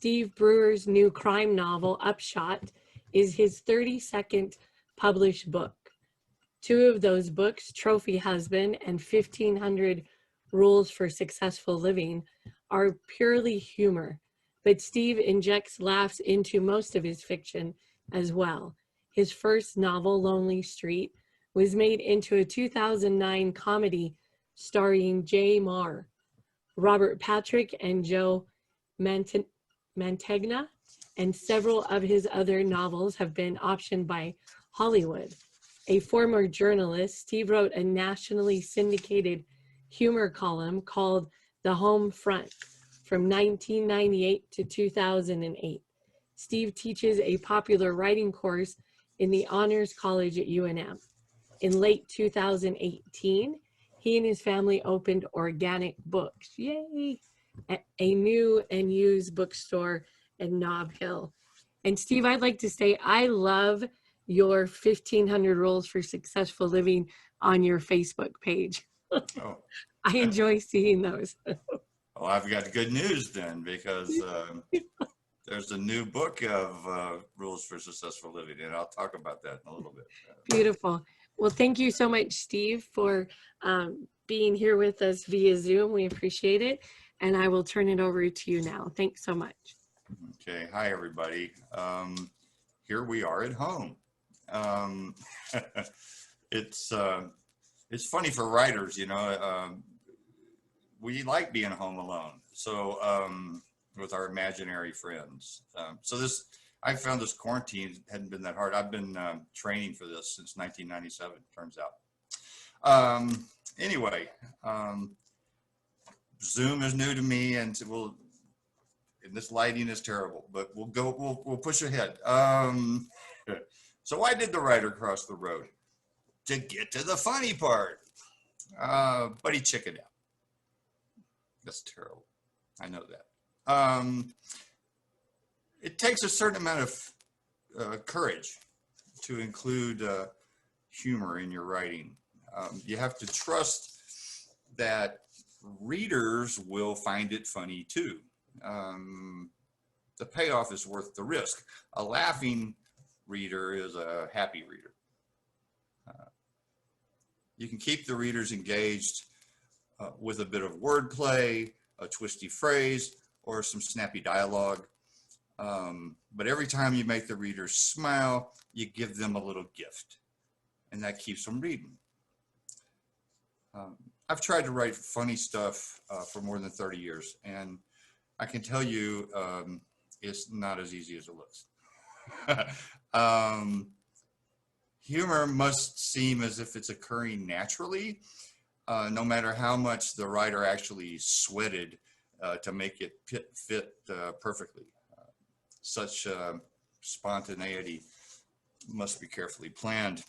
Steve Brewer's new crime novel, Upshot, is his 32nd published book. Two of those books, Trophy Husband and 1500 Rules for Successful Living, are purely humor, but Steve injects laughs into most of his fiction as well. His first novel, Lonely Street, was made into a 2009 comedy starring Jay Marr, Robert Patrick, and Joe Mantegna, and several of his other novels have been optioned by Hollywood. A former journalist, Steve wrote a nationally syndicated humor column called The Home Front from 1998 to 2008. Steve teaches a popular writing course in the Honors College at UNM. In late 2018, he and his family opened Organic Books, yay, a new and used bookstore in Nob Hill. And Steve, I'd like to say I love your 1500 Rules for Successful Living on your Facebook page. Oh. I enjoy seeing those. Well, I've got good news then, because there's a new book of Rules for Successful Living, and I'll talk about that in a little bit. Beautiful. Well, thank you so much, Steve, for being here with us via Zoom. We appreciate it. And I will turn it over to you now. Thanks so much. Okay. Hi, everybody. Here we are at home. It's funny for writers, you know, we like being home alone. So with our imaginary friends. I found this quarantine hadn't been that hard. I've been training for this since 1997, turns out. Anyway, Zoom is new to me, and and this lighting is terrible, but we'll push ahead. So why did the writer cross the road? To get to the funny part. But he chickened out. That's terrible. I know that. It takes a certain amount of courage to include humor in your writing. You have to trust that readers will find it funny too. The payoff is worth the risk. A laughing reader is a happy reader. You can keep the readers engaged with a bit of wordplay, a twisty phrase, or some snappy dialogue. But every time you make the readers smile, you give them a little gift, and that keeps them reading. I've tried to write funny stuff for more than 30 years, and I can tell you it's not as easy as it looks. Humor must seem as if it's occurring naturally, no matter how much the writer actually sweated to make it fit perfectly. Such spontaneity must be carefully planned.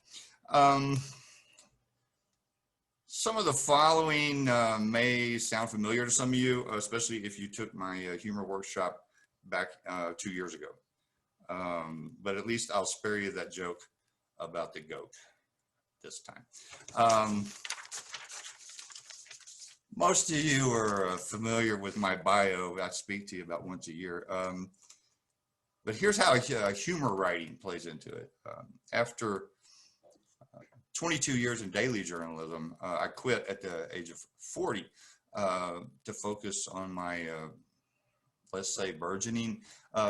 Some of the following may sound familiar to some of you, especially if you took my humor workshop back 2 years ago. But at least I'll spare you that joke about the goat this time. Most of you are familiar with my bio. I speak to you about once a year. But here's how humor writing plays into it. After 22 years in daily journalism, I quit at the age of 40 to focus on my, let's say, burgeoning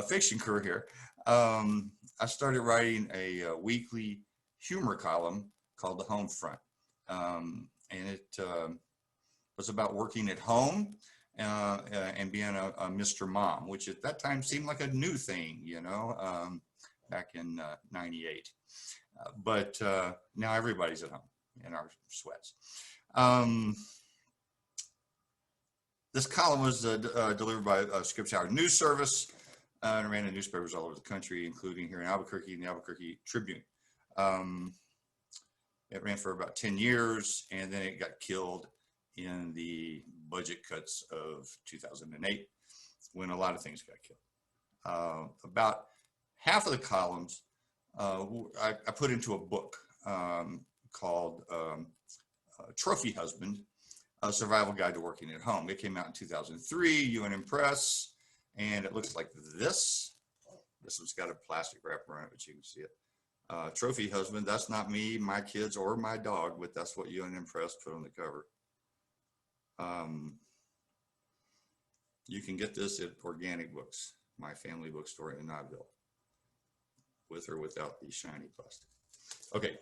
fiction career. I started writing a weekly humor column called The Home Front. And it was about working at home and being a Mr. Mom, which at that time seemed like a new thing, you know, back in 98. But now everybody's at home in our sweats. This column was delivered by Scripps Howard News Service and ran in newspapers all over the country, including here in Albuquerque and the Albuquerque Tribune. It ran for about 10 years, and then it got killed in the budget cuts of 2008, when a lot of things got killed. About half of the columns I put into a book called Trophy Husband, A Survival Guide to Working at Home. It came out in 2003, UNM Press, and it looks like this. This one's got a plastic wrapper around it, but you can see it. Trophy husband, that's not me, my kids, or my dog, but that's what Young and Press put on the cover. You can get this at Organic Books, my family bookstore in Knoxville, with or without the shiny plastic. Okay,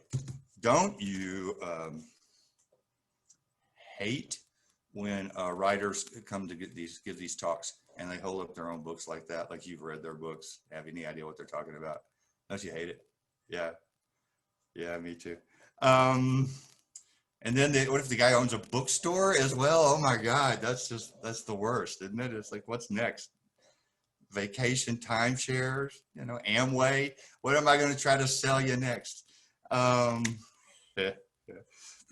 don't you hate when writers come to give these talks and they hold up their own books like that, like you've read their books, have any idea what they're talking about? Don't you hate it? Yeah, yeah, me too. And then what if the guy owns a bookstore as well? Oh my God, that's the worst, isn't it? It's like, what's next? Vacation timeshares, you know, Amway. What am I going to try to sell you next? Yeah.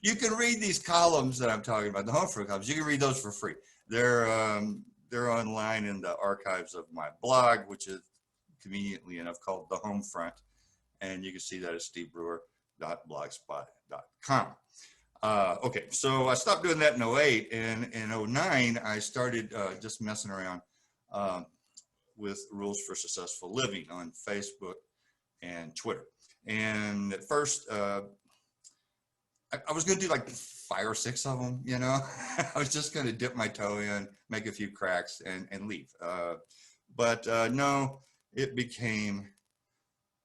You can read these columns that I'm talking about, the home front columns. You can read those for free. They're online in the archives of my blog, which is conveniently enough called The Home Front, and you can see that at stevebrewer.blogspot.com. Okay, so I stopped doing that in 08, and in 09 I started just messing around with Rules for Successful Living on Facebook and Twitter. And at first, I was going to do like 5 or 6 of them, you know. I was just going to dip my toe in, make a few cracks, and leave. But no, it became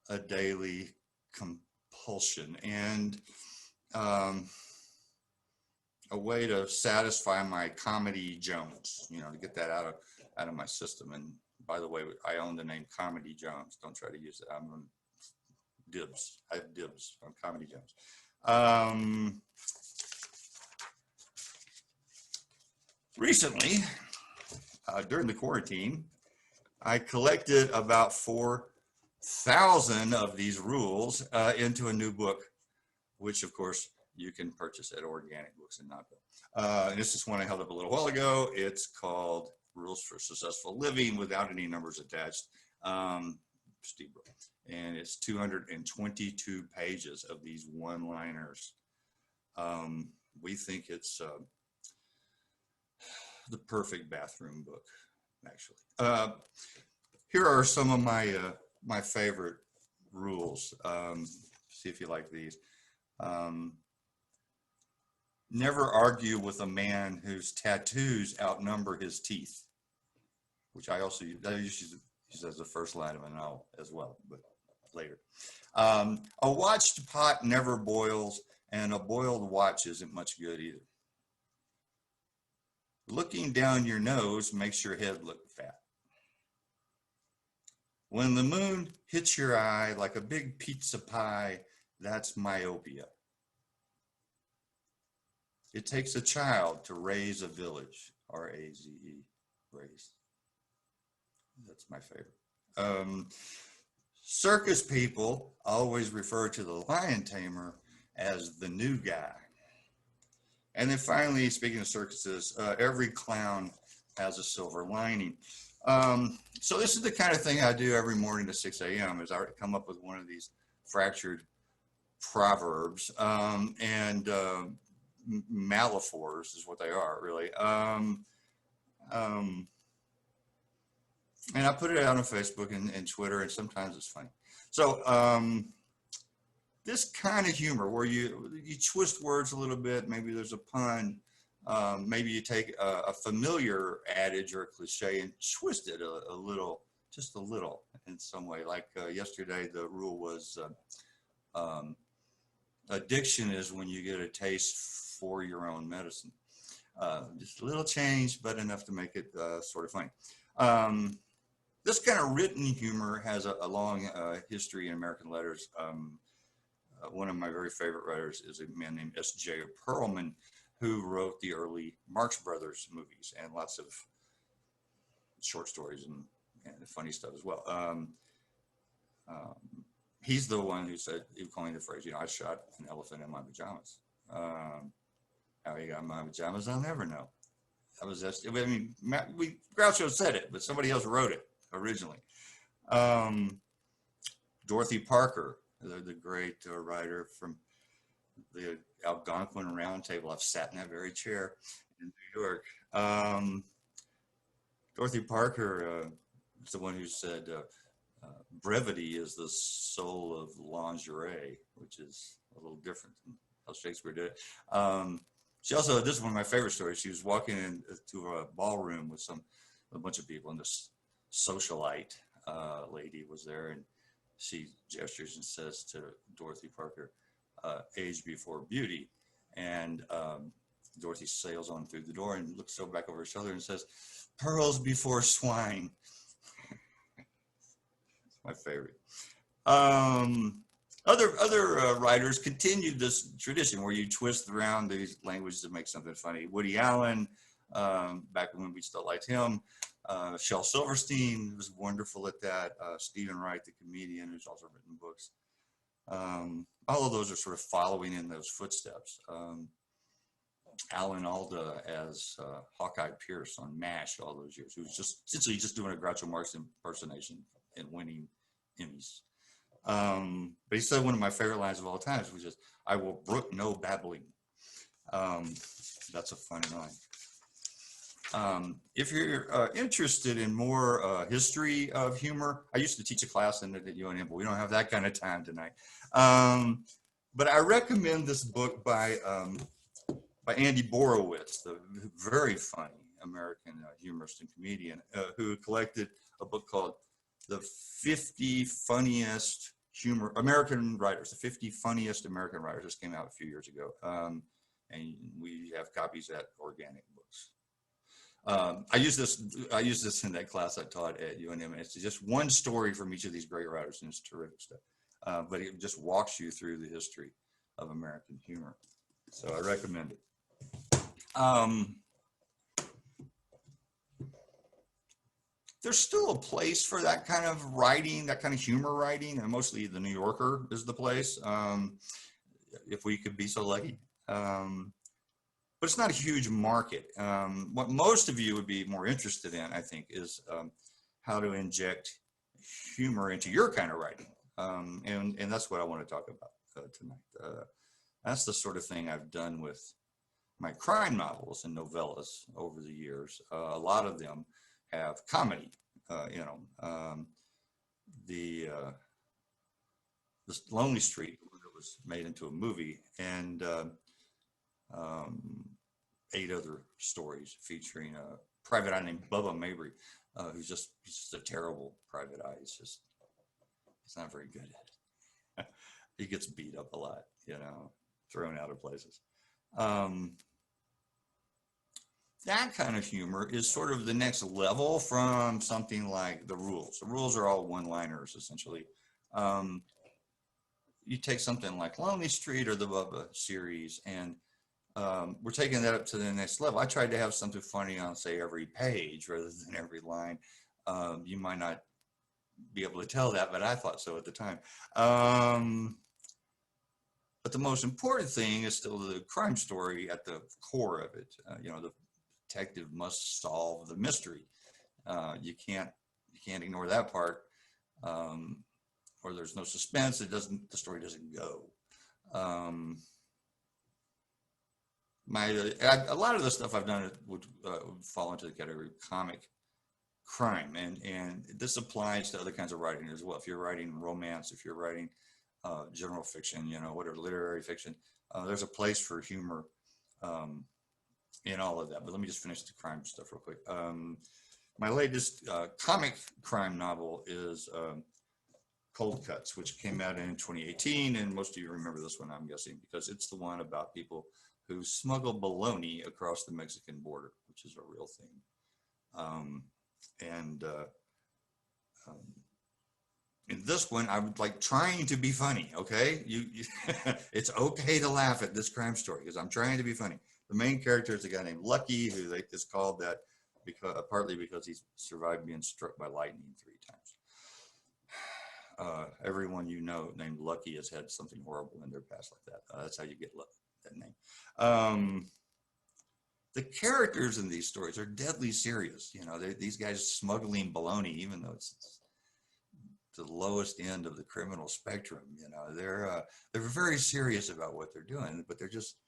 a daily compulsion and a way to satisfy my comedy Jones, you know, to get that out of my system. And by the way, I own the name Comedy Jones. Don't try to use it. I'm on dibs. I have dibs on Comedy Jones. Recently, during the quarantine, I collected about 4,000 of these rules into a new book, which of course you can purchase at Organic Books in Knoxville. And this is one I held up a little while ago. It's called Rules for Successful Living without any numbers attached. Steve Brewer. And it's 222 pages of these one-liners. We think it's the perfect bathroom book, actually. Here are some of my favorite rules. See if you like these. Never argue with a man whose tattoos outnumber his teeth, which I usually use as the first line of a novel as well, but later. A watched pot never boils, and a boiled watch isn't much good either. Looking down your nose makes your head look fat. When the moon hits your eye like a big pizza pie, that's myopia. It takes a child to raise a village, R-A-Z-E, raise. That's my favorite. Circus people always refer to the lion tamer as the new guy. And then finally, speaking of circuses, every clown has a silver lining. So this is the kind of thing I do every morning at 6 a.m. is I come up with one of these fractured proverbs and metaphors is what they are, really. And I put it out on Facebook and Twitter, and sometimes it's funny. So this kind of humor where you twist words a little bit, maybe there's a pun, maybe you take a familiar adage or a cliche and twist it a little, just a little in some way. Like yesterday, the rule was addiction is when you get a taste for your own medicine. Just a little change, but enough to make it sort of funny. This kind of written humor has a long history in American letters. One of my very favorite writers is a man named S.J. Perlman, who wrote the early Marx Brothers movies and lots of short stories and funny stuff as well. He's the one who coined the phrase, you know, I shot an elephant in my pajamas. How he got in my pajamas, I'll never know. That was just, I mean, Groucho said it, but somebody else wrote it originally. Dorothy Parker, the great writer from the Algonquin Round Table. I've sat in that very chair in New York. Dorothy Parker It's the one who said, brevity is the soul of lingerie, which is a little different than how Shakespeare did it. She also, this is one of my favorite stories. She was walking into a ballroom with a bunch of people, and this socialite lady was there, and she gestures and says to Dorothy Parker, age before beauty. And Dorothy sails on through the door and looks so back over her shoulder and says, pearls before swine. My favorite. Other writers continued this tradition where you twist around these languages to make something funny. Woody Allen, back when we still liked him. Shel Silverstein was wonderful at that. Stephen Wright, the comedian, who's also written books. All of those are sort of following in those footsteps. Alan Alda as Hawkeye Pierce on MASH all those years, who was just essentially just doing a Groucho Marx impersonation and winning Emmys. But he said one of my favorite lines of all times, which is, I will brook no babbling. That's a funny line. If you're interested in more history of humor, I used to teach a class in it at UNM, but we don't have that kind of time tonight. But I recommend this book by Andy Borowitz, the very funny American humorist and comedian, who collected a book called The 50 Funniest American Writers, the 50 Funniest American Writers. This came out a few years ago. And we have copies at Organic Books. I use this in that class I taught at UNM, and it's just one story from each of these great writers, and it's terrific stuff. But it just walks you through the history of American humor. So I recommend it. There's still a place for that kind of writing, that kind of humor writing, and mostly the New Yorker is the place, if we could be so lucky. But it's not a huge market. What most of you would be more interested in, I think, is how to inject humor into your kind of writing. And that's what I want to talk about tonight. That's the sort of thing I've done with my crime novels and novellas over the years. A lot of them have comedy, the Lonely Street was made into a movie, and 8 other stories featuring a private eye named Bubba Mabry, who's just a terrible private eye. He's not very good at it. He gets beat up a lot, thrown out of places. That kind of humor is sort of the next level from something like The Rules. The Rules are all one-liners, essentially. You take something like Lonely Street or the Bubba series, and we're taking that up to the next level. I tried to have something funny on, say, every page rather than every line. You might not be able to tell that, but I thought so at the time. But the most important thing is still the crime story at the core of it. The detective must solve the mystery. You can't ignore that part, or there's no suspense. The story doesn't go. A lot of the stuff I've done would fall into the category of comic crime, and this applies to other kinds of writing as well. If you're writing romance, if you're writing general fiction, whatever, literary fiction, there's a place for humor in all of that. But let me just finish the crime stuff real quick. My latest comic crime novel is Cold Cuts, which came out in 2018, and most of you remember this one, I'm guessing, because it's the one about people who smuggle bologna across the Mexican border, which is a real thing. In this one, I would like trying to be funny. Okay, it's okay to laugh at this crime story because I'm trying to be funny. The main character is a guy named Lucky, who is called that partly because he's survived being struck by lightning 3 times. Everyone named Lucky has had something horrible in their past like that. That's how you get that name. The characters in these stories are deadly serious. These guys smuggling bologna, even though it's the lowest end of the criminal spectrum. They're very serious about what they're doing, but they're just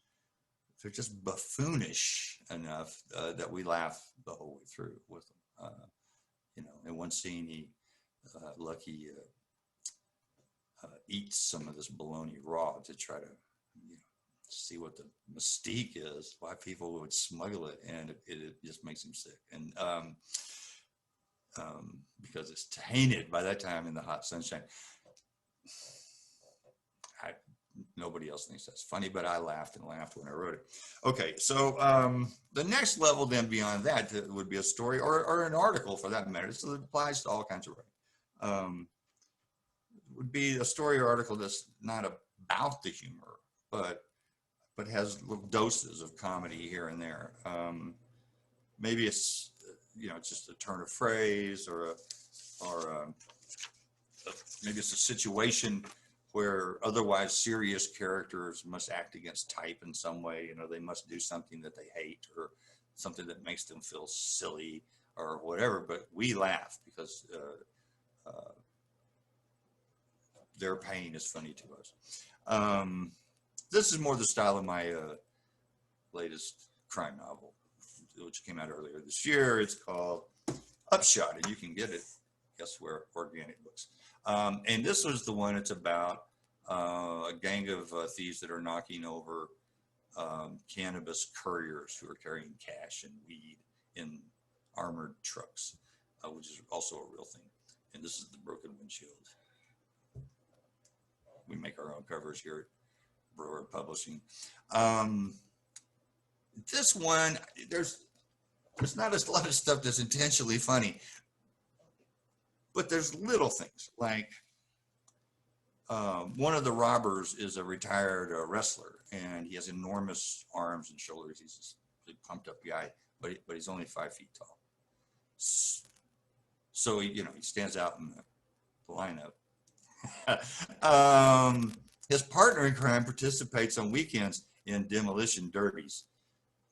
buffoonish enough that we laugh the whole way through with them. you know, in one scene, Lucky eats some of this bologna raw to try to, you know, see what the mystique is, why people would smuggle it, and it just makes him sick. And because it's tainted by that time in the hot sunshine. Nobody else thinks that's funny, but I laughed and laughed when I wrote it. Okay, so the next level then beyond that would be a story or an article for that matter. So it applies to all kinds of writing. Would be a story or article that's not about the humor, but has little doses of comedy here and there. Maybe it's, you know, it's just a turn of phrase or maybe it's a situation where otherwise serious characters must act against type in some way. You know, they must do something that they hate or something that makes them feel silly or whatever, but we laugh because their pain is funny to us. This is more the style of my latest crime novel, which came out earlier this year. It's called Upshot, and you can get it, guess where, organic books. And this was the one. It's about a gang of thieves that are knocking over cannabis couriers who are carrying cash and weed in armored trucks, which is also a real thing. And this is the broken windshield. We make our own covers here at Brewer Publishing. This one, there's not a lot of stuff that's intentionally funny, but there's little things like one of the robbers is a retired wrestler, and he has enormous arms and shoulders. He's a pumped up guy, but he's only 5 feet tall. So he stands out in the lineup. His partner in crime participates on weekends in demolition derbies.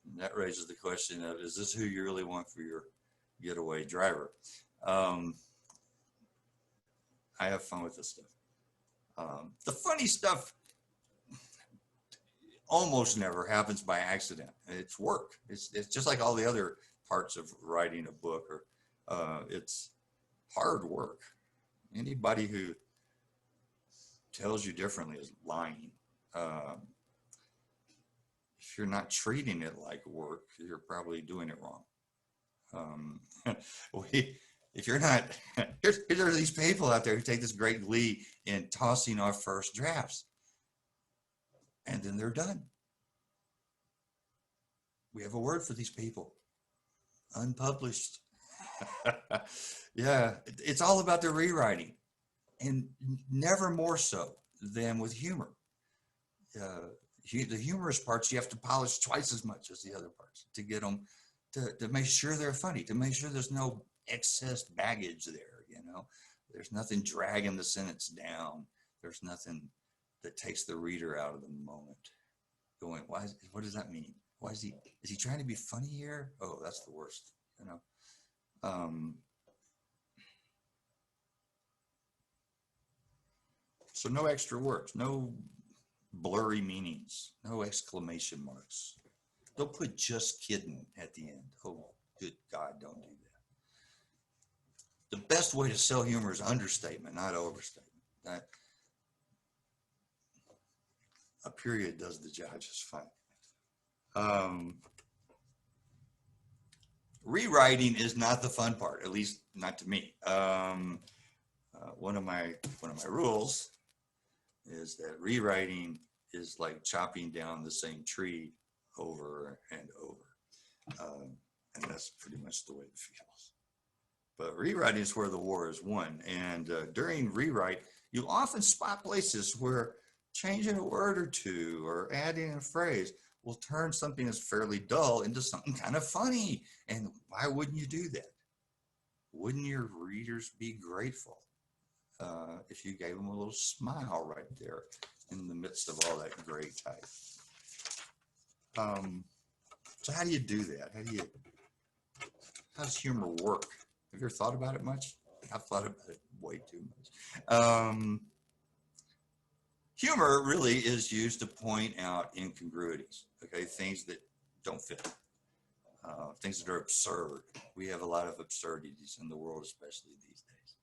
And that raises the question of, is this who you really want for your getaway driver? I have fun with this stuff. The funny stuff almost never happens by accident. It's work. It's just like all the other parts of writing a book, or it's hard work. Anybody who tells you differently is lying. If you're not treating it like work, you're probably doing it wrong. If you're not, there are these people out there who take this great glee in tossing off first drafts, and then they're done. We have a word for these people: unpublished. Yeah, it's all about the rewriting, and never more so than with humor. The humorous parts you have to polish twice as much as the other parts to get them to make sure they're funny, to make sure there's no excess baggage there. You know, there's nothing dragging the sentence down. There's nothing that takes the reader out of the moment. Going, what does that mean? Why is he trying to be funny here? Oh, that's the worst. You know. So no extra words, no blurry meanings, no exclamation marks. Don't put "just kidding" at the end. Oh, good God, don't do that. The best way to sell humor is understatement, not overstatement. A period does the job just fine. Rewriting is not the fun part, at least not to me. One of my rules is that rewriting is like chopping down the same tree over and over. And that's pretty much the way it feels. But rewriting is where the war is won. And during rewrite, you often spot places where changing a word or two or adding a phrase will turn something that's fairly dull into something kind of funny. And why wouldn't you do that? Wouldn't your readers be grateful if you gave them a little smile right there in the midst of all that gray type? So how do you do that? How does humor work? Have you ever thought about it much? I've thought about it way too much. Humor really is used to point out incongruities, okay, things that don't fit. things that are absurd. We have a lot of absurdities in the world, especially these days.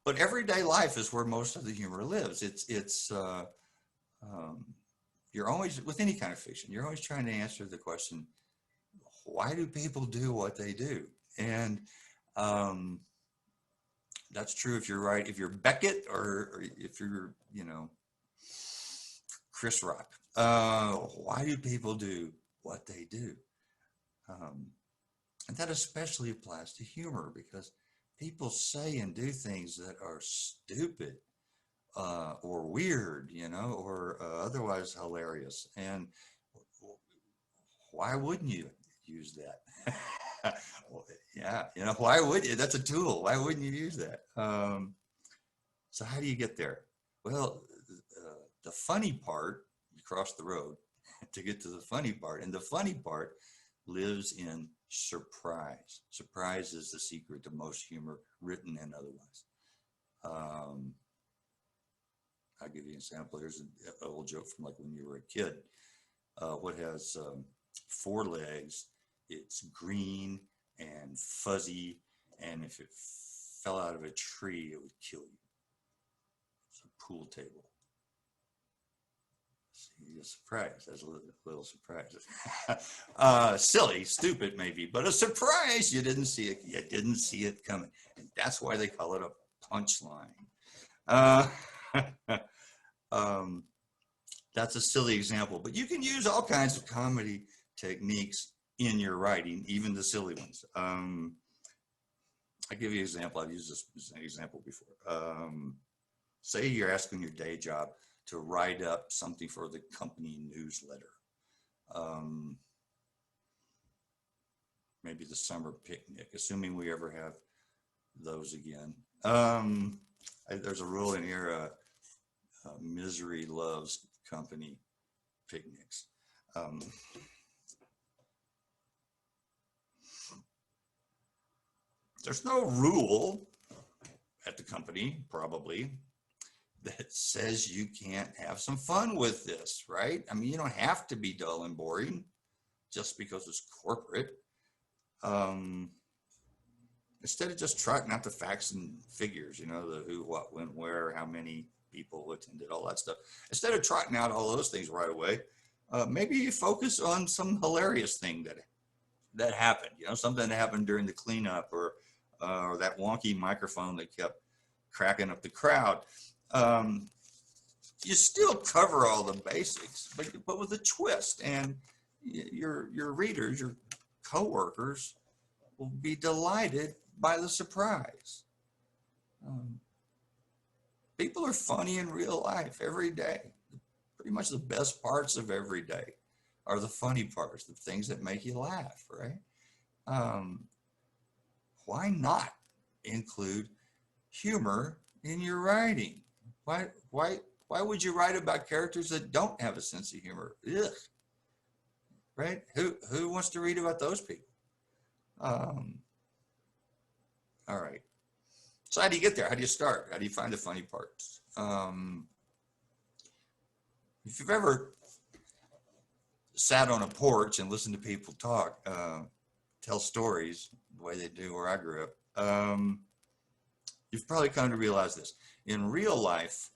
But everyday life is where most of the humor lives. You're always, with any kind of fiction, you're always trying to answer the question, why do people do what they do? And that's true if you're Beckett or if you're, Chris Rock. Why do people do what they do? And that especially applies to humor, because people say and do things that are stupid or weird, or otherwise hilarious. And why wouldn't you use that? Yeah, why would you? That's a tool. Why wouldn't you use that? So how do you get there? Well, the funny part, you cross the road to get to the funny part. And the funny part lives in surprise. Surprise is the secret to most humor, written and otherwise. I'll give you an example. Here's an old joke from like when you were a kid. What has 4 legs? It's green and fuzzy, and if it fell out of a tree, it would kill you. It's a pool table. See, a surprise. That's a little surprise. Silly, stupid maybe, but a surprise. You didn't see it. You didn't see it coming, and that's why they call it a punchline. That's a silly example, but you can use all kinds of comedy techniques in your writing, even the silly ones. I'll give you an example. I've used this as an example before. Say you're asking your day job to write up something for the company newsletter. Maybe the summer picnic, assuming we ever have those again. There's a rule in here, misery loves company picnics. There's no rule at the company, probably, that says you can't have some fun with this, right? I mean, you don't have to be dull and boring just because it's corporate. Instead of just trotting out the facts and figures, the who, what, when, where, how many people attended, all that stuff. Instead of trotting out all those things right away, maybe you focus on some hilarious thing that happened, something that happened during the cleanup, or that wonky microphone that kept cracking up the crowd. You still cover all the basics, but with a twist, and your readers, your coworkers, will be delighted by the surprise. People are funny in real life every day. Pretty much the best parts of every day are the funny parts, the things that make you laugh, right? Why not include humor in your writing? Why would you write about characters that don't have a sense of humor? Ugh. Right? Who wants to read about those people? All right. So how do you get there? How do you start? How do you find the funny parts? If you've ever sat on a porch and listened to people talk, tell stories the way they do where I grew up, you've probably come to realize this. In real life,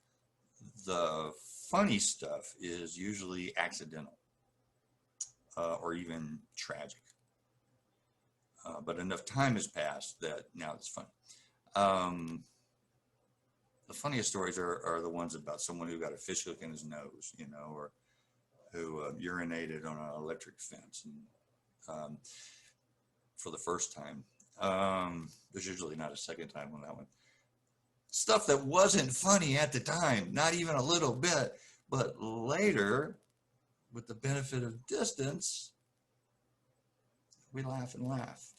the funny stuff is usually accidental or even tragic. But enough time has passed that now it's funny. The funniest stories are the ones about someone who got a fish hook in his nose, or who urinated on an electric fence and, for the first time. There's usually not a second time on that one. Stuff that wasn't funny at the time, not even a little bit, but later, with the benefit of distance, we laugh and laugh.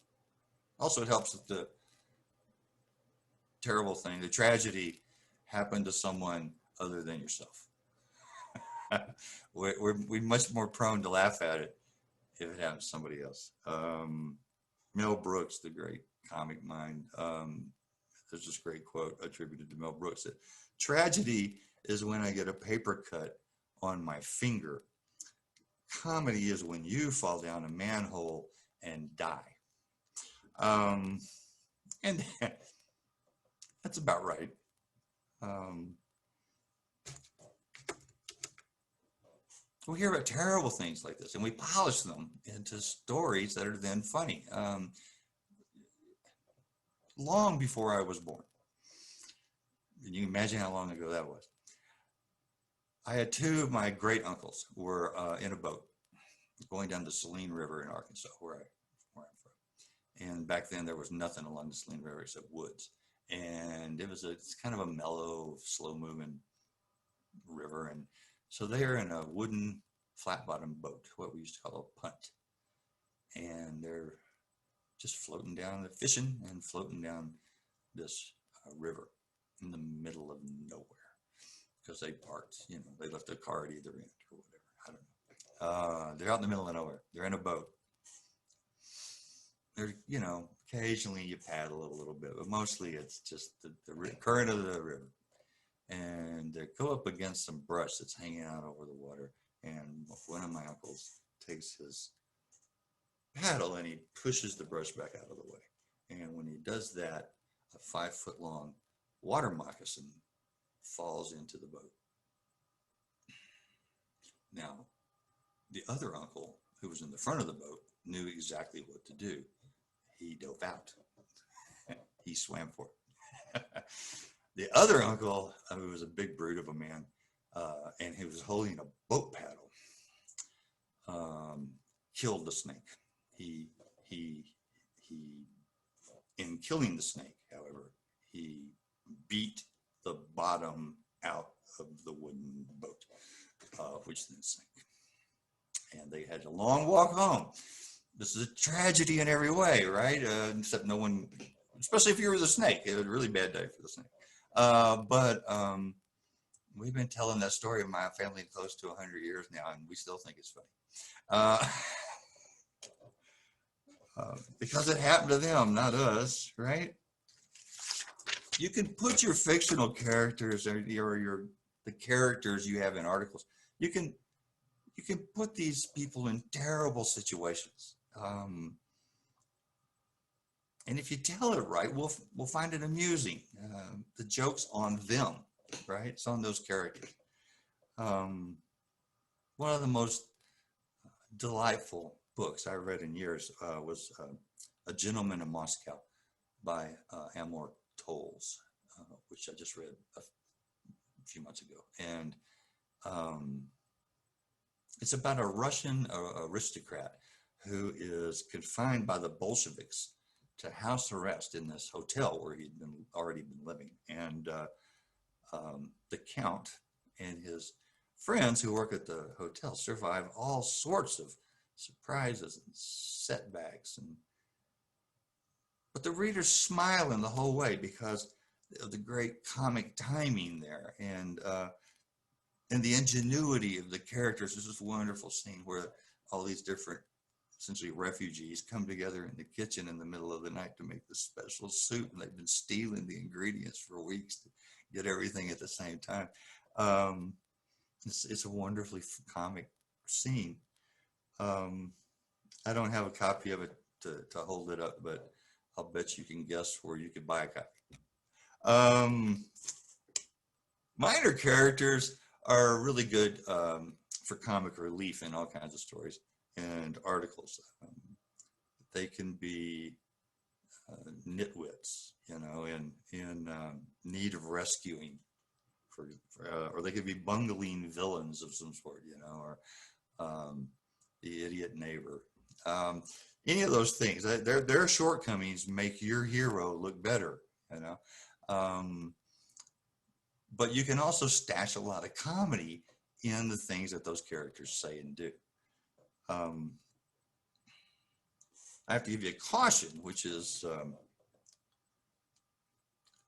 Also, it helps that the terrible thing, the tragedy, happened to someone other than yourself. We're much more prone to laugh at it if it happens to somebody else. Mel Brooks, the great comic mind, there's this great quote attributed to Mel Brooks that tragedy is when I get a paper cut on my finger. Comedy is when you fall down a manhole and die. And that's about right. We hear about terrible things like this, and we polish them into stories that are then funny. Long before I was born, and you can imagine how long ago that was. I had two of my great uncles who were in a boat going down the Saline River in Arkansas, where I'm from. And back then there was nothing along the Saline River except woods. And it's kind of a mellow, slow-moving river. And so they're in a wooden flat-bottom boat, what we used to call a punt. And they're just floating down, fishing and floating down this river in the middle of nowhere. Because they parked, they left their car at either end or whatever. I don't know. They're out in the middle of nowhere. They're in a boat. They're, occasionally you paddle a little bit, but mostly it's just the current of the river. And they go up against some brush that's hanging out over the water. And one of my uncles takes his paddle and he pushes the brush back out of the way. And when he does that, a 5-foot-long water moccasin falls into the boat. Now, the other uncle, who was in the front of the boat, knew exactly what to do. He dove out. He swam for it. The other uncle, who was a big brute of a man, and he was holding a boat paddle, killed the snake. He, in killing the snake, however, he beat the bottom out of the wooden boat, which then sank. And they had a long walk home. This is a tragedy in every way, right? Except no one, especially if you were the snake, it was a really bad day for the snake. But we've been telling that story in my family close to 100 years now, and we still think it's funny. Because it happened to them, not us, right? You can put your fictional characters or the characters you have in articles. You can put these people in terrible situations, and if you tell it right, we'll find it amusing. The joke's on them, right? It's on those characters. One of the most delightful books I read in years was A Gentleman in Moscow by Amor Tolls, which I just read a few months ago. And it's about a Russian aristocrat who is confined by the Bolsheviks to house arrest in this hotel where he'd already been living. And the Count and his friends who work at the hotel survive all sorts of surprises and setbacks, but the reader's smiling the whole way because of the great comic timing there, and the ingenuity of the characters. There's this wonderful scene where all these different, essentially refugees, come together in the kitchen in the middle of the night to make this special soup, and they've been stealing the ingredients for weeks to get everything at the same time. It's a wonderfully comic scene. I don't have a copy of it to hold it up, but I'll bet you can guess where you could buy a copy. Minor characters are really good for comic relief in all kinds of stories and articles. They can be nitwits, in need of rescuing, or they could be bungling villains of some sort, or the idiot neighbor. Any of those things, their shortcomings make your hero look better, but you can also stash a lot of comedy in the things that those characters say and do. I have to give you a caution, which is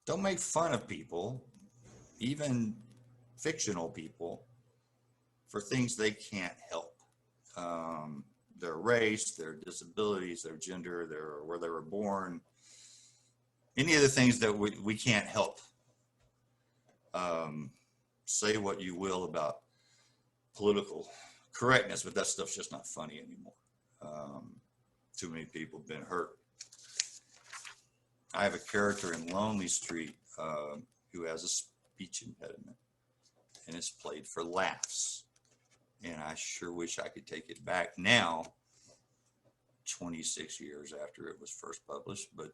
don't make fun of people, even fictional people, for things they can't help. Their race, their disabilities, their gender, where they were born, any of the things that we can't help. Say what you will about political correctness, but that stuff's just not funny anymore. Too many people have been hurt. I have a character in Lonely Street who has a speech impediment, and it's played for laughs. And I sure wish I could take it back now, 26 years after it was first published, but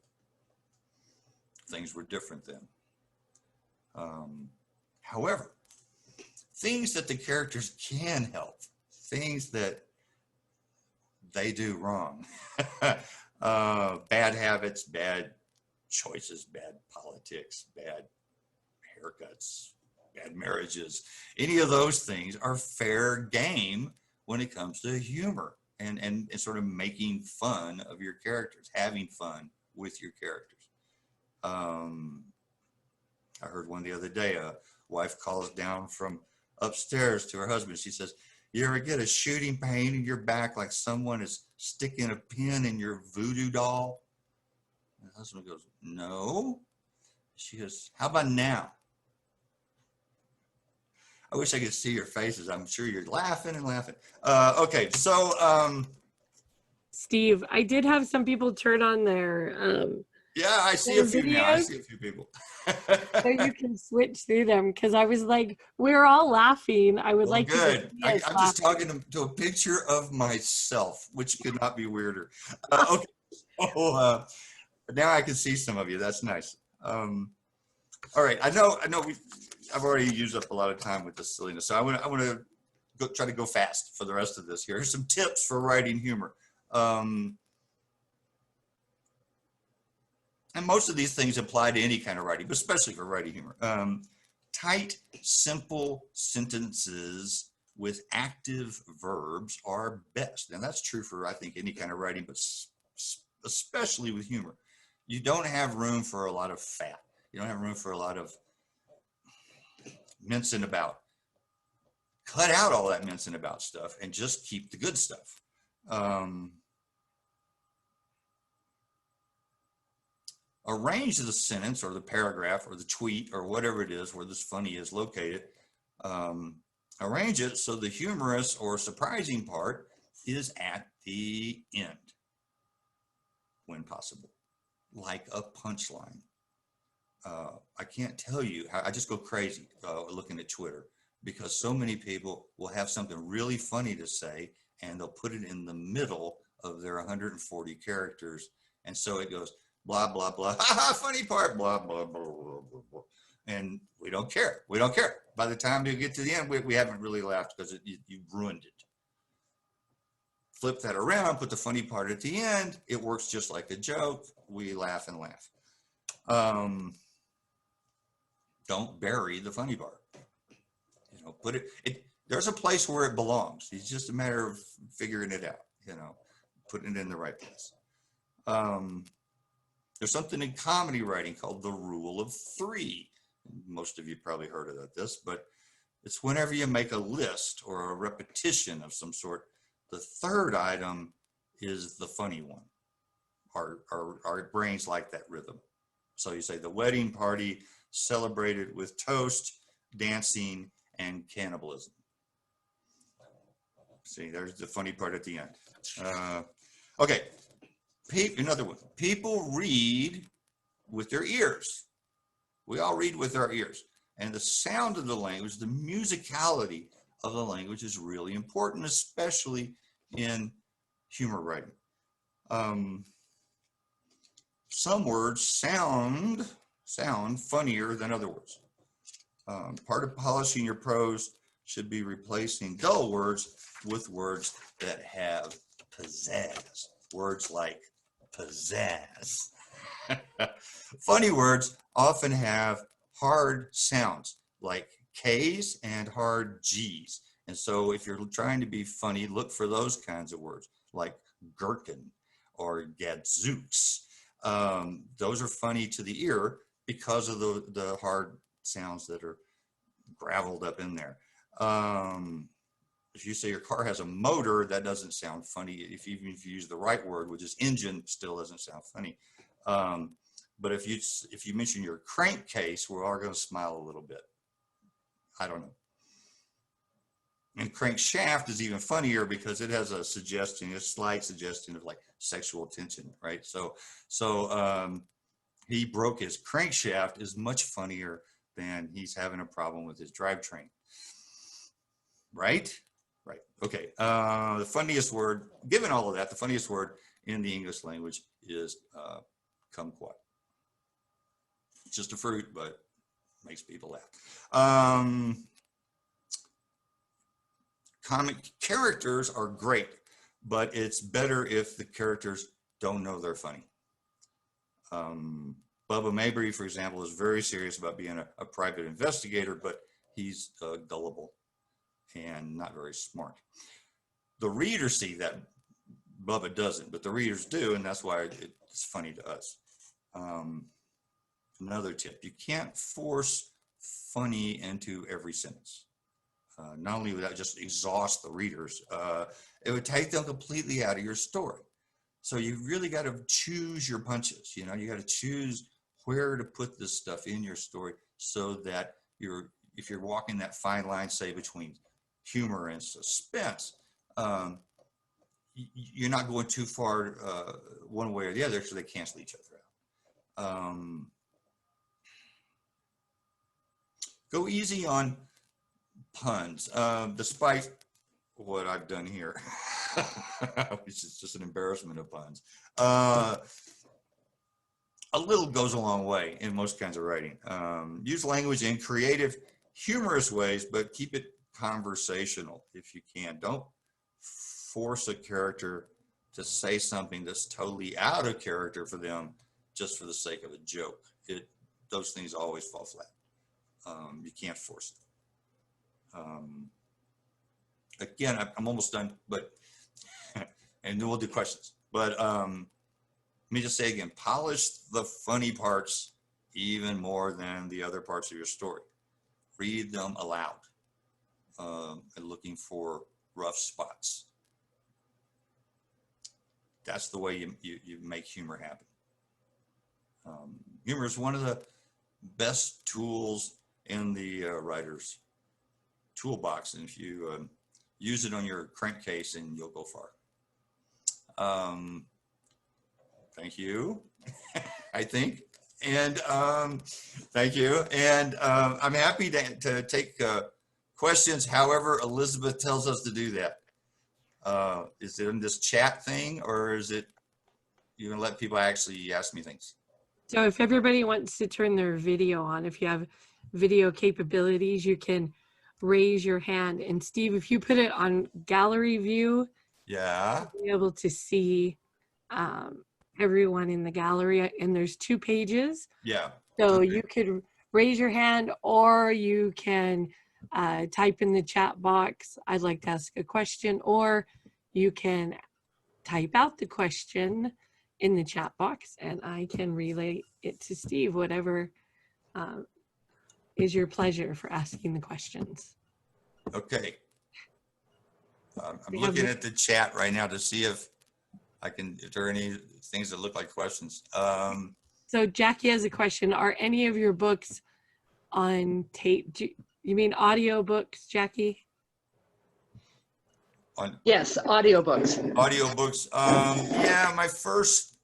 things were different then. However, things that the characters can help, things that they do wrong, bad habits, bad choices, bad politics, bad haircuts, bad marriages, any of those things are fair game when it comes to humor and sort of making fun of your characters, having fun with your characters. I heard one the other day, a wife calls down from upstairs to her husband. She says, "You ever get a shooting pain in your back like someone is sticking a pin in your voodoo doll?" And the husband goes, "No." She goes, "How about now?" I wish I could see your faces. I'm sure you're laughing and laughing. Okay, so Steve, I did have some people turn on their yeah, I see a their few now. I videos see a few people. so you can switch through them, because I was like, we're all laughing. I would Well, like you to good. see us I'm just laughing. talking to a picture of myself, which could not be weirder. Okay, so now I can see some of you. That's nice. All right, I know. I've already used up a lot of time with this silliness, so I want to try to go fast for the rest of this. Here's some tips for writing humor. And most of these things apply to any kind of writing, but especially for writing humor. Tight, simple sentences with active verbs are best. And that's true for, I think, any kind of writing, but especially with humor. You don't have room for a lot of fat. You don't have room for a lot of mincing about. Cut out all that mincing about stuff and just keep the good stuff. Arrange the sentence or the paragraph or the tweet or whatever it is where this funny is located. Arrange it so the humorous or surprising part is at the end when possible, like a punchline. I can't tell you how I just go crazy looking at Twitter, because so many people will have something really funny to say and they'll put it in the middle of their 140 characters. And so it goes, blah, blah, blah, funny part, blah, blah, blah, blah, blah, blah. And we don't care. We don't care. By the time you get to the end, we haven't really laughed because you ruined it. Flip that around, put the funny part at the end. It works just like a joke. We laugh and laugh. Don't bury the funny part. You know, put it, there's a place where it belongs. It's just a matter of figuring it out, you know, putting it in the right place. There's something in comedy writing called the rule of three. Most of you probably heard of this, but it's whenever you make a list or a repetition of some sort, the third item is the funny one. Our brains like that rhythm. So you say the wedding party celebrated with toast, dancing, and cannibalism. See, there's the funny part at the end. Okay, another one. People read with their ears. We all read with our ears. And the sound of the language, the musicality of the language is really important, especially in humor writing. Some words sound funnier than other words. Part of polishing your prose should be replacing dull words with words that have pizzazz. Words like pizzazz. Funny words often have hard sounds like K's and hard G's. And so if you're trying to be funny, look for those kinds of words like gherkin or gadzooks. Those are funny to the ear because of the hard sounds that are graveled up in there. If you say your car has a motor, that doesn't sound funny. Even if you use the right word, which is engine, still doesn't sound funny. But if you mention your crankcase, we're all going to smile a little bit. I don't know. And crankshaft is even funnier because it has a suggestion, a slight suggestion of like sexual tension, right? So he broke his crankshaft is much funnier than he's having a problem with his drivetrain, right? Right. Okay. The funniest word, given all of that, the funniest word in the English language is kumquat. It's just a fruit, but makes people laugh. Comic characters are great, but it's better if the characters don't know they're funny. Bubba Mabry, for example, is very serious about being a private investigator, but he's gullible and not very smart. The readers see that Bubba doesn't, but the readers do, and that's why it's funny to us. Another tip, you can't force funny into every sentence. Not only would that just exhaust the readers, it would take them completely out of your story. So you really got to choose your punches. You know, you got to choose where to put this stuff in your story so that if you're walking that fine line, say between humor and suspense, you're not going too far one way or the other because they cancel each other out. Go easy on puns, despite what I've done here, which is just an embarrassment of puns. A little goes a long way in most kinds of writing. Use language in creative, humorous ways, but keep it conversational if you can. Don't force a character to say something that's totally out of character for them just for the sake of a joke. Those things always fall flat. You can't force it. Again, I'm almost done, but and then we'll do questions. But let me just say again, polish the funny parts even more than the other parts of your story. Read them aloud and looking for rough spots. That's the way you make humor happen. Humor is one of the best tools in the writer's toolbox, and if you use it on your crankcase, and you'll go far. Thank you, I think, and thank you, and I'm happy to take questions. However, Elizabeth tells us to do that. Is it in this chat thing, or is it you gonna let people actually ask me things? So if everybody wants to turn their video on, if you have video capabilities, you can raise your hand. And Steve, if you put it on gallery view, Yeah, you'll be able to see everyone in the gallery. And there's 2 pages. yeah. So Okay. you could raise your hand, or you can type in the chat box, I'd like to ask a question, or you can type out the question in the chat box and I can relay it to Steve, whatever is your pleasure for asking the questions. Okay. I'm looking at the chat right now to see if there are any things that look like questions. So Jackie has a question. Are any of your books on tape? You mean audio books, Jackie? Yes, audiobooks. Audiobooks. Yeah, my first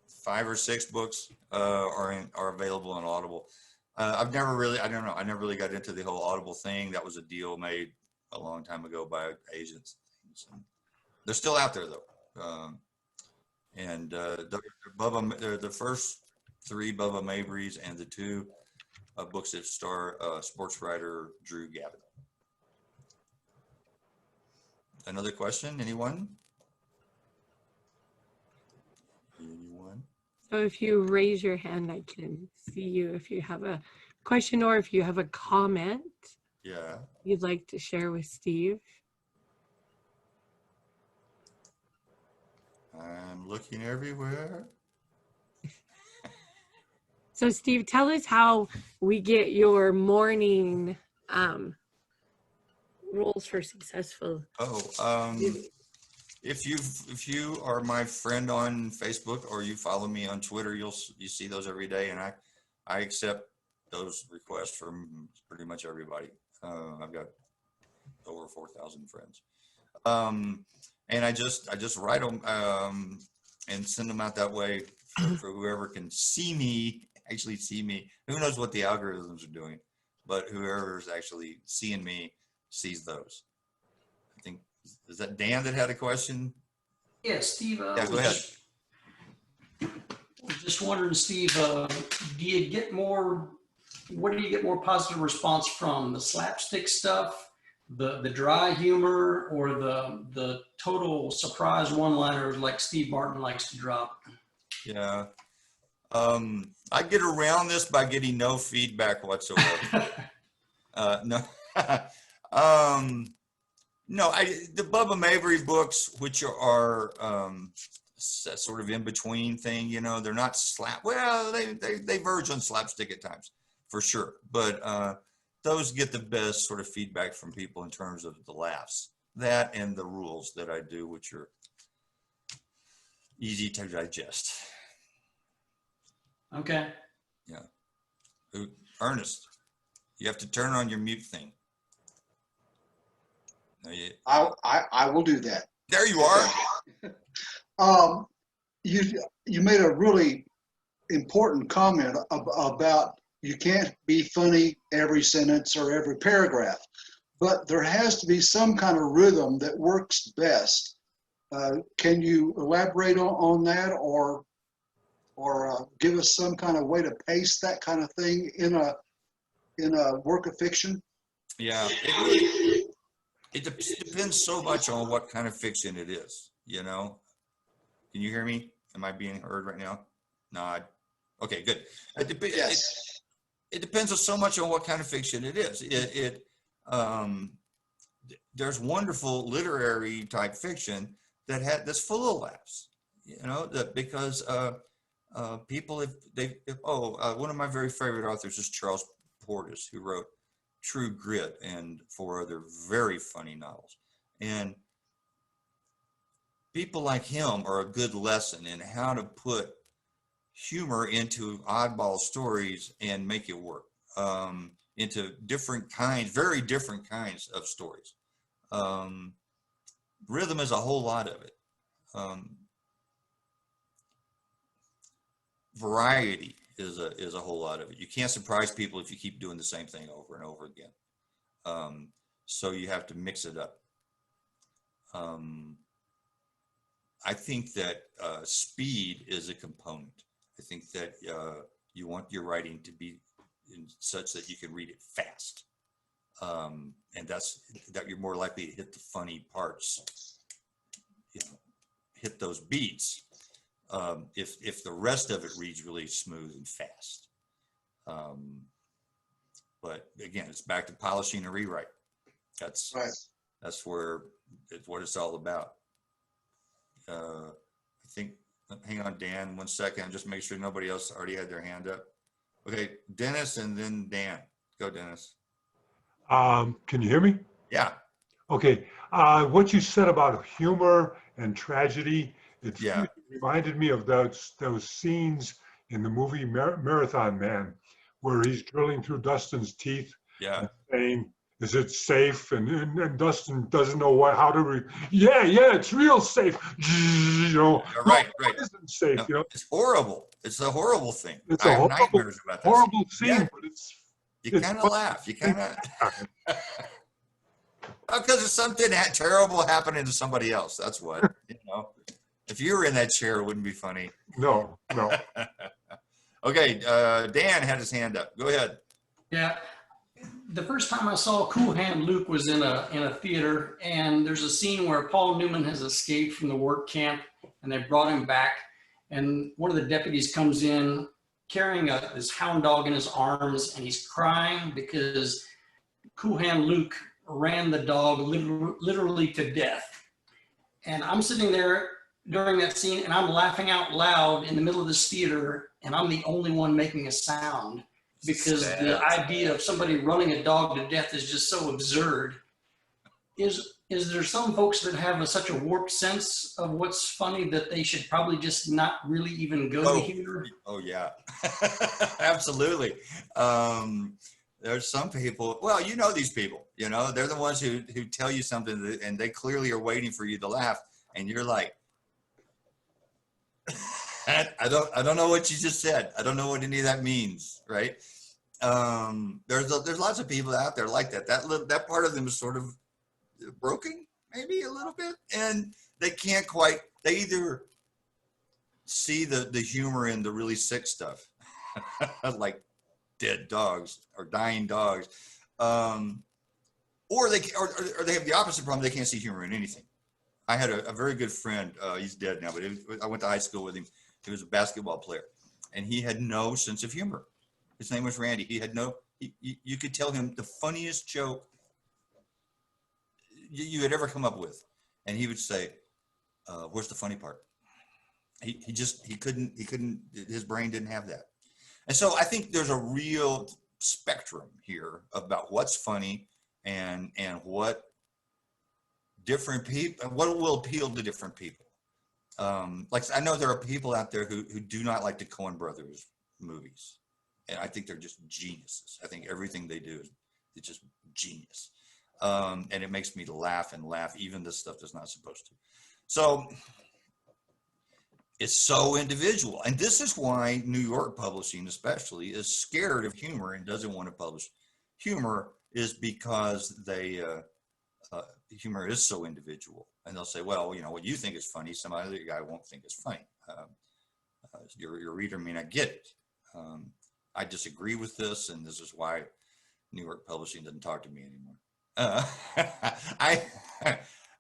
5 or 6 books are available on Audible. I never really got into the whole Audible thing. That was a deal made a long time ago by agents. They're still out there though. And the first 3 Bubba Mabrys and the 2 books that star sports writer Drew Gavin. Another question? Anyone? Anyone? So if you raise your hand, I can see you if you have a question or if you have a comment. Yeah. You'd like to share with Steve. I'm looking everywhere. So Steve, tell us how we get your morning rules for successful. If you are my friend on Facebook or you follow me on Twitter, you see those every day, and I accept those requests from pretty much everybody. I've got over 4,000 friends. And I just write them and send them out that way for whoever can see me, actually see me. Who knows what the algorithms are doing, but whoever's actually seeing me sees those. I think, is that Dan that had a question? Yeah, Steve, Yeah, go ahead. Just wondering, Steve, do you get more, what do you get more positive response from? The slapstick stuff, the dry humor, or the total surprise one-liners like Steve Martin likes to drop? Yeah. I get around this by getting no feedback whatsoever. No. No, the Bubba Mabry books, which are sort of in between thing, you know, they're not well, they verge on slapstick at times, for sure. But those get the best sort of feedback from people in terms of the laughs. That and the rules that I do, which are easy to digest. Okay. Yeah. Ernest, you have to turn on your mute thing. No, I will do that. there you are. You made a really important comment about you can't be funny every sentence or every paragraph, but there has to be some kind of rhythm that works best. Can you elaborate on that, or give us some kind of way to pace that kind of thing in a work of fiction? Yeah, it depends so much on what kind of fiction it is, you know? Can you hear me? Am I being heard right now? No. Okay, good. Yes. It depends on so much on what kind of fiction it is. There's wonderful literary type fiction that's full of laughs, you know, because people, one of my very favorite authors is Charles Portis, who wrote True Grit and 4 other very funny novels. And people like him are a good lesson in how to put humor into oddball stories and make it work, into very different kinds of stories. Rhythm is a whole lot of it. Variety is a whole lot of it. You can't surprise people if you keep doing the same thing over and over again. So you have to mix it up. I think that speed is a component. I think that you want your writing to be such that you can read it fast. And that you're more likely to hit the funny parts, you know, hit those beats. If the rest of it reads really smooth and fast. But again, it's back to polishing a rewrite. That's Right. That's what it's all about. I think, hang on, Dan, 1 second, just make sure nobody else already had their hand up. Okay, Dennis and then Dan. Go, Dennis. Can you hear me? Yeah. Okay. What you said about humor and tragedy, it Yeah. reminded me of those scenes in the movie Marathon Man, where he's drilling through Dustin's teeth Yeah. and saying, "Is it safe?" And Dustin doesn't know how to yeah, it's real safe. You know, Right. it isn't safe. No, You know, it's horrible. It's a horrible thing. it's I a have nightmares about this. horrible scene, Yeah. but You it's kind of fun. laugh. You kind of, because it's something terrible happening to somebody else. That's what, you know. If you were in that chair, it wouldn't be funny. No. Okay, Dan had his hand up. Go ahead. Yeah. The first time I saw Cool Hand Luke was in a theater, and there's a scene where Paul Newman has escaped from the work camp, and they brought him back, and one of the deputies comes in carrying this hound dog in his arms, and he's crying because Cool Hand Luke ran the dog literally to death. And I'm sitting there during that scene, and I'm laughing out loud in the middle of this theater, and I'm the only one making a sound, because the idea of somebody running a dog to death is just so absurd. Is there some folks that have such a warped sense of what's funny that they should probably just not really even go to humor? Oh yeah, absolutely. there's some people, well, you know these people, you know, they're the ones who tell you something and they clearly are waiting for you to laugh. And you're like, I don't know what you just said. I don't know what any of that means, right? There's lots of people out there like that. That part of them is sort of broken, maybe a little bit, and they can't quite. They either see the humor in the really sick stuff, like dead dogs or dying dogs, or they have the opposite problem. They can't see humor in anything. I had a very good friend. He's dead now, but I went to high school with him. He was a basketball player, and he had no sense of humor. His name was Randy. He had no. You could tell him the funniest joke you had ever come up with, and he would say, "Where's the funny part?" He couldn't. His brain didn't have that. And so I think there's a real spectrum here about what's funny and what different people, what will appeal to different people. Like I know there are people out there who do not like the Coen brothers movies. And I think they're just geniuses. I think everything they do is just genius. And it makes me laugh and laugh, even the stuff that's not supposed to. So it's so individual. And this is why New York publishing especially is scared of humor and doesn't want to publish humor, is because humor is so individual. And they'll say, well, you know, what you think is funny, some other guy won't think is funny. Your reader may not get it. I disagree with this, and this is why New York publishing doesn't talk to me anymore.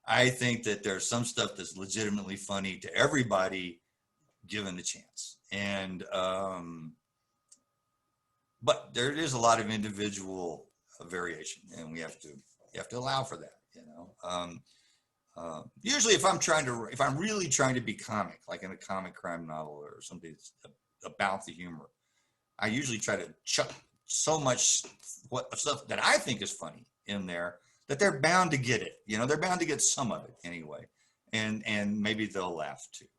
I think that there's some stuff that's legitimately funny to everybody given the chance. And but there is a lot of individual variation, and you have to allow for that, you know. Usually if I'm really trying to be comic, like in a comic crime novel or something that's about the humor, I usually try to chuck so much stuff that I think is funny in there that they're bound to get it. You know, they're bound to get some of it anyway, and maybe they'll laugh too.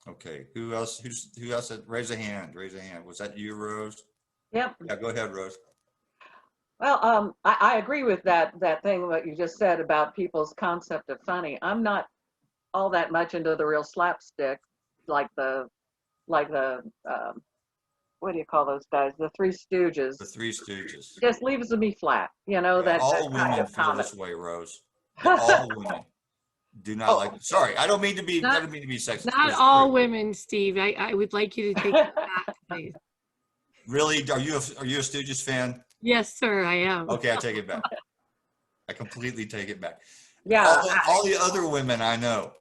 Okay, who else? Who else? Raise a hand. Raise a hand. Was that you, Rose? Yep. Yeah, go ahead, Rose. Well, I agree with that thing what you just said about people's concept of funny. I'm not all that much into the real slapstick, like the what do you call those guys? The Three Stooges. The Three Stooges. Just leaves me flat, you know. Yeah, that all kind women of feel comedy. this way, Rose. All women do not like. Sorry, I don't mean to be sexist. Not It's all true. women, Steve. I would like you to take it back, please. Really? Are you a Stooges fan? Yes, sir, I am. Okay, I take it back. I completely take it back. Yeah. All the other women I know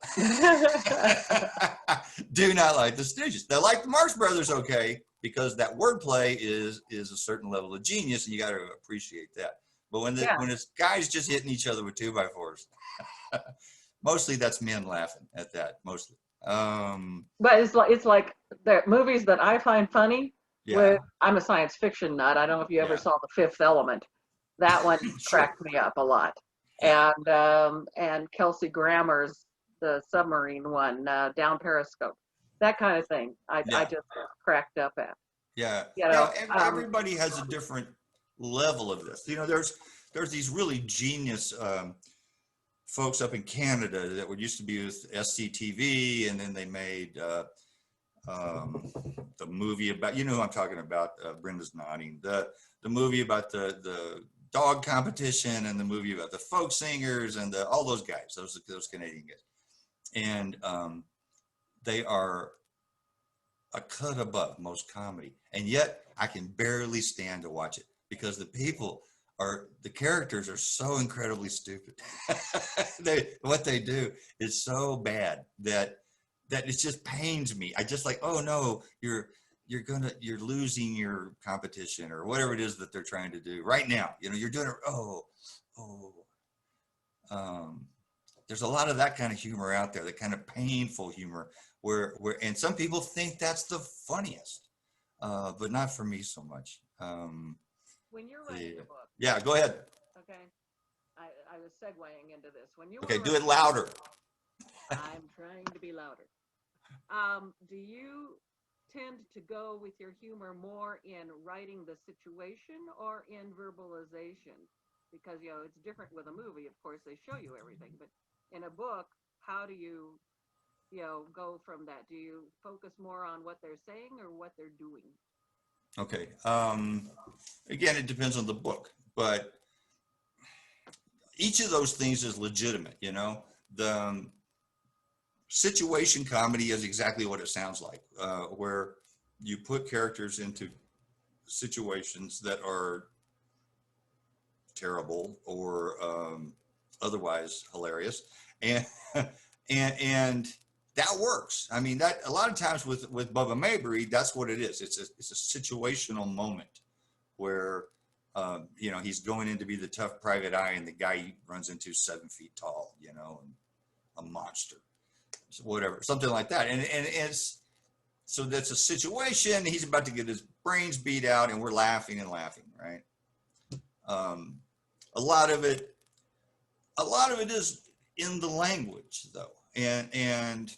do not like the Stooges. They like the Marx Brothers, okay, because that wordplay is a certain level of genius, and you got to appreciate that. But when it's guys just hitting each other with 2x4s, mostly that's men laughing at that. Mostly. But it's like the movies that I find funny. Yeah. I'm a science fiction nut. I don't know if you ever Yeah. saw The Fifth Element. That one Sure. cracked me up a lot. Yeah. And Kelsey Grammer's the submarine one, Down Periscope. That kind of thing. I just cracked up at. Yeah. You know, Everybody has a different level of this. You know, there's these really genius folks up in Canada that were used to be with SCTV, and then they made the movie about, you know who I'm talking about, Brenda's nodding, the movie about the dog competition, and the movie about the folk singers, and all those guys, those Canadian guys. And they are a cut above most comedy. And yet I can barely stand to watch it because the characters are so incredibly stupid. What they do is so bad that it just pains me. I just like, oh no, you're losing your competition or whatever it is that they're trying to do right now. You know, you're doing it. There's a lot of that kind of humor out there, that kind of painful humor where and some people think that's the funniest, but not for me so much. when you're writing a book. Yeah, go ahead. Okay. I was segueing into this. When you Okay, were do it louder. I'm trying to be louder. Do you tend to go with your humor more in writing the situation or in verbalization? Because, you know, it's different with a movie. Of course, they show you everything, but in a book, how do you, you know, go from that? Do you focus more on what they're saying or what they're doing? Okay. Again, it depends on the book, but each of those things is legitimate. You know, the situation comedy is exactly what it sounds like, where you put characters into situations that are terrible or otherwise hilarious, and and that works. I mean, that a lot of times with Bubba Mabry, that's what it is. It's a situational moment where you know, he's going in to be the tough private eye, and the guy he runs into is 7 feet tall, you know, and a monster, so whatever, something like that, and it's so that's a situation. He's about to get his brains beat out, and we're laughing and laughing, right? A lot of it is in the language, though, and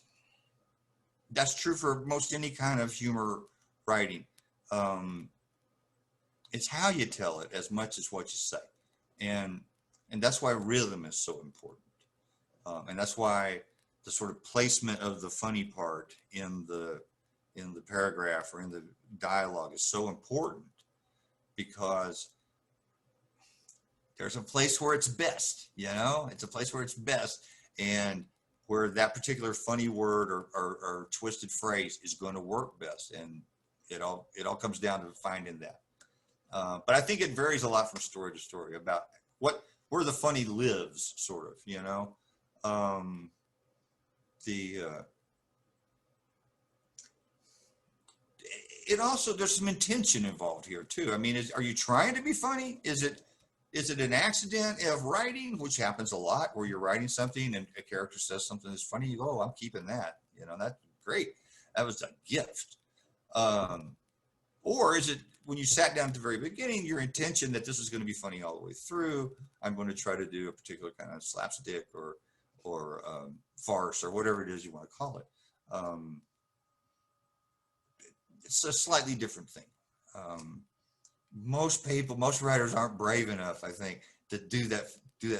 that's true for most any kind of humor writing. It's how you tell it as much as what you say, and that's why rhythm is so important, and that's why the sort of placement of the funny part in the paragraph or in the dialogue is so important, because there's a place where it's best, you know, it's a place where it's best, and where that particular funny word or twisted phrase is going to work best. And it all comes down to finding that. But I think it varies a lot from story to story about where the funny lives, sort of, you know. It also, there's some intention involved here too. I mean, are you trying to be funny? Is it an accident of writing, which happens a lot, where you're writing something and a character says something that's funny, you go, oh, I'm keeping that, you know, that's great, that was a gift. Or is it, when you sat down at the very beginning, your intention that this is going to be funny all the way through, I'm going to try to do a particular kind of slapstick or farce or whatever it is you want to call it. It's a slightly different thing. Most writers aren't brave enough, I think, to do that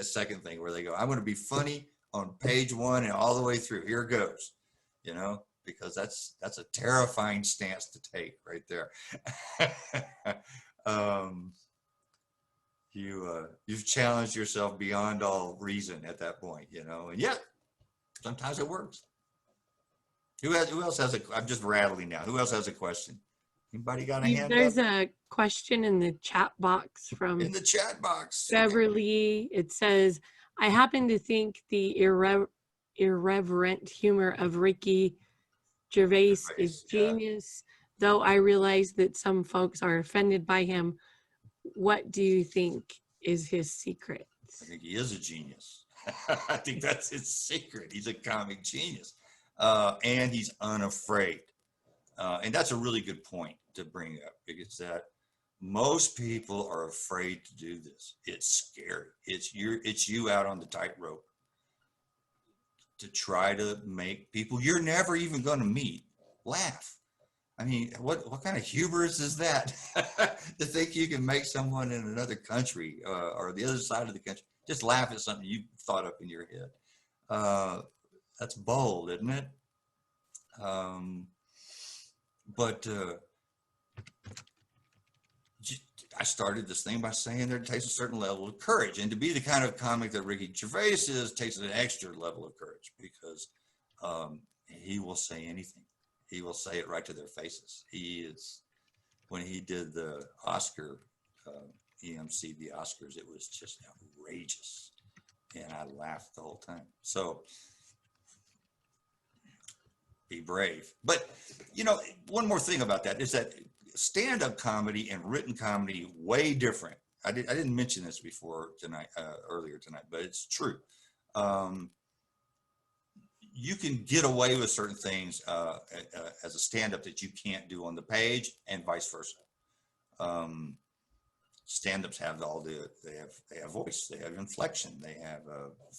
second thing where they go, I'm going to be funny on page 1 and all the way through. Here goes, you know, because that's a terrifying stance to take right there. You've challenged yourself beyond all reason at that point, you know, and yet sometimes it works. Who else has I'm just rattling now. Who else has a question? Anybody got a hand There's up? a question in the chat box from In the chat box. Beverly. It says, I happen to think the irreverent humor of Ricky Gervais is genius, though I realize that some folks are offended by him. What do you think is his secret? I think he is a genius. I think that's his secret. He's a comic genius. And he's unafraid. And that's a really good point to bring up, because that most people are afraid to do this. It's scary. It's you out on the tightrope to try to make people you're never even going to meet laugh. I mean, what kind of hubris is that? To think you can make someone in another country or the other side of the country just laugh at something you thought up in your head. That's bold, isn't it? But I started this thing by saying there takes a certain level of courage, and to be the kind of comic that Ricky Gervais is takes an extra level of courage, because he will say anything. He will say it right to their faces. When he did the Oscar, EMC, the Oscars, it was just outrageous, and I laughed the whole time. So be brave. But, you know, one more thing about that is that stand-up comedy and written comedy, way different. I didn't mention this before tonight, earlier tonight, but it's true. You can get away with certain things as a stand-up that you can't do on the page, and vice versa. Stand-ups have they have voice, they have inflection, they have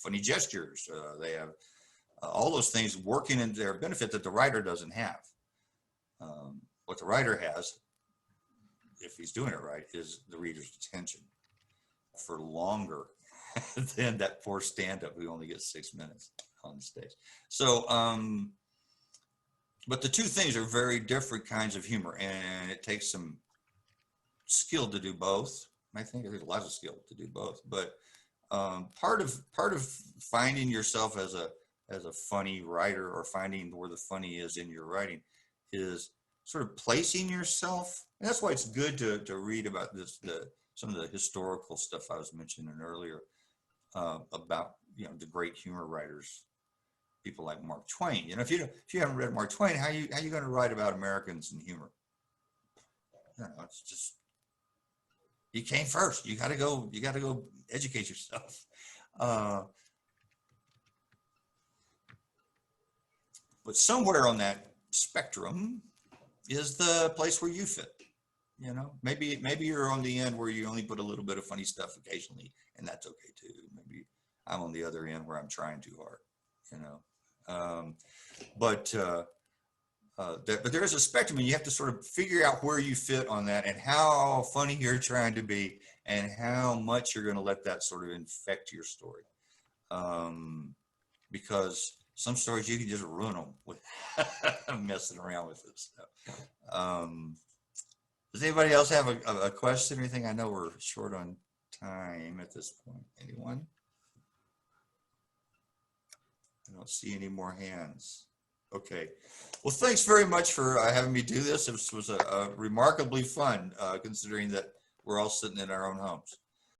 funny gestures, they have all those things working in their benefit that the writer doesn't have. what the writer has, if he's doing it right, is the reader's attention for longer than that poor stand-up who only gets 6 minutes on the stage. So, but the two things are very different kinds of humor, and it takes some skill to do both. I think there's a lot of skill to do both, but part of finding yourself as a funny writer, or finding where the funny is in your writing, is sort of placing yourself. And that's why it's good to read about some of the historical stuff I was mentioning earlier, about, you know, the great humor writers, people like Mark Twain. You know, if you haven't read Mark Twain, how you going to write about Americans and humor? You know, it's just, he came first. You got to go educate yourself. But somewhere on that spectrum is the place where you fit. You know, maybe you're on the end where you only put a little bit of funny stuff occasionally, and that's okay too. Maybe I'm on the other end where I'm trying too hard, you know. But there is a spectrum, and you have to sort of figure out where you fit on that, and how funny you're trying to be, and how much you're going to let that sort of infect your story. Because some stories you can just ruin them with messing around with it. So, does anybody else have a question or anything? I know we're short on time at this point. Anyone? I don't see any more hands. Okay. Well, thanks very much for having me do this. It was remarkably fun, considering that we're all sitting in our own homes.